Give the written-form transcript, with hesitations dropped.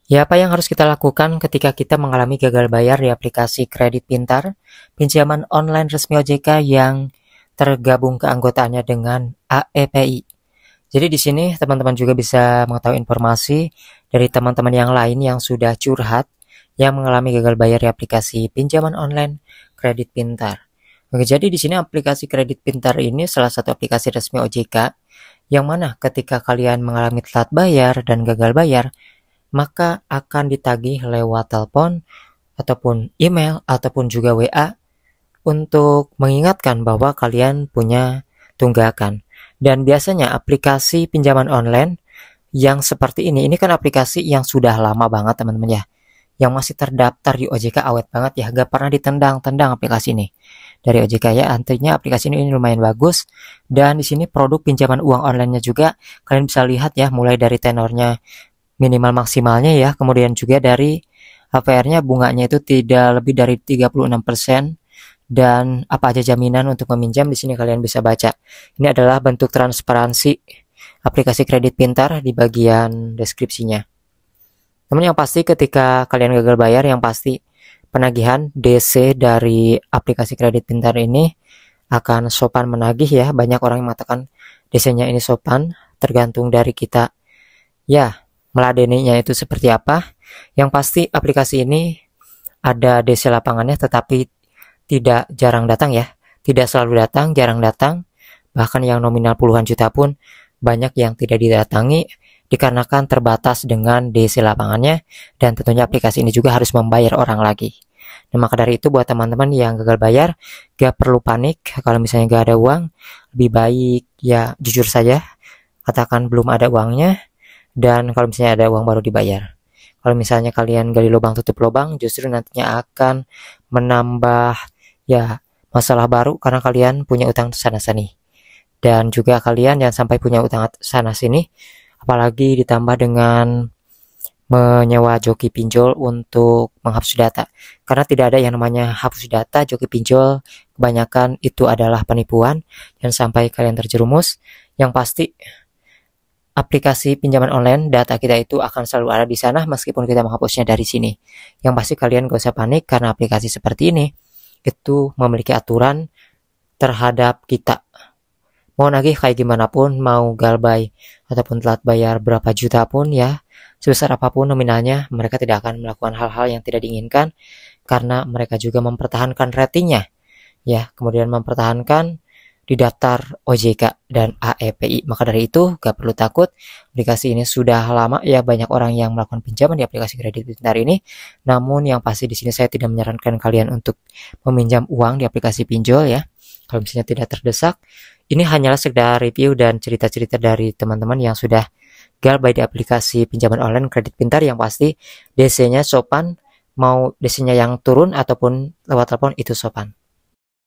Ya, apa yang harus kita lakukan ketika kita mengalami gagal bayar di aplikasi kredit pintar, pinjaman online resmi OJK yang tergabung keanggotaannya dengan AEPI. Jadi di sini teman-teman juga bisa mengetahui informasi dari teman-teman yang lain yang sudah curhat yang mengalami gagal bayar di aplikasi pinjaman online kredit pintar. Oke, jadi di sini aplikasi kredit pintar ini salah satu aplikasi resmi OJK yang mana ketika kalian mengalami telat bayar dan gagal bayar, maka akan ditagih lewat telepon ataupun email ataupun juga WA untuk mengingatkan bahwa kalian punya tunggakan. Dan biasanya aplikasi pinjaman online yang seperti ini kan aplikasi yang sudah lama banget teman-teman ya, yang masih terdaftar di OJK awet banget ya, gak pernah ditendang-tendang aplikasi ini dari OJK ya. Artinya aplikasi ini lumayan bagus. Dan di sini produk pinjaman uang online-nya juga kalian bisa lihat ya, mulai dari tenornya minimal maksimalnya ya, kemudian juga dari APR-nya bunganya itu tidak lebih dari 36%, dan apa aja jaminan untuk meminjam di sini kalian bisa baca. Ini adalah bentuk transparansi aplikasi kredit pintar di bagian deskripsinya. Namun yang pasti ketika kalian gagal bayar, yang pasti penagihan DC dari aplikasi kredit pintar ini akan sopan menagih ya. Banyak orang yang mengatakan DC-nya ini sopan, tergantung dari kita ya meladeninya itu seperti apa. Yang pasti aplikasi ini ada DC lapangannya, tetapi tidak jarang datang ya, tidak selalu datang, jarang datang. Bahkan yang nominal puluhan juta pun banyak yang tidak didatangi dikarenakan terbatas dengan DC lapangannya, dan tentunya aplikasi ini juga harus membayar orang lagi. Nah, maka dari itu buat teman-teman yang gagal bayar, gak perlu panik kalau misalnya gak ada uang. Lebih baik ya jujur saja, katakan belum ada uangnya, dan kalau misalnya ada uang baru dibayar. Kalau misalnya kalian gali lubang tutup lubang, justru nantinya akan menambah ya masalah baru karena kalian punya utang sana sini. Dan juga kalian jangan sampai punya utang sana sini, apalagi ditambah dengan menyewa joki pinjol untuk menghapus data. Karena tidak ada yang namanya hapus data, joki pinjol kebanyakan itu adalah penipuan, dan sampai kalian terjerumus. Yang pasti aplikasi pinjaman online, data kita itu akan selalu ada di sana meskipun kita menghapusnya dari sini. Yang pasti kalian gak usah panik karena aplikasi seperti ini itu memiliki aturan terhadap kita. Mau nagih kayak gimana pun, mau galbay ataupun telat bayar berapa juta pun ya, sebesar apapun nominalnya, mereka tidak akan melakukan hal-hal yang tidak diinginkan karena mereka juga mempertahankan ratingnya ya, kemudian mempertahankan di daftar OJK dan AEPI. Maka dari itu gak perlu takut, aplikasi ini sudah lama ya, banyak orang yang melakukan pinjaman di aplikasi kredit pintar ini. Namun yang pasti di sini saya tidak menyarankan kalian untuk meminjam uang di aplikasi pinjol ya, kalau misalnya tidak terdesak. Ini hanyalah sekedar review dan cerita-cerita dari teman-teman yang sudah galbay di aplikasi pinjaman online kredit pintar. Yang pasti DC-nya sopan, mau DC-nya yang turun ataupun lewat telepon itu sopan.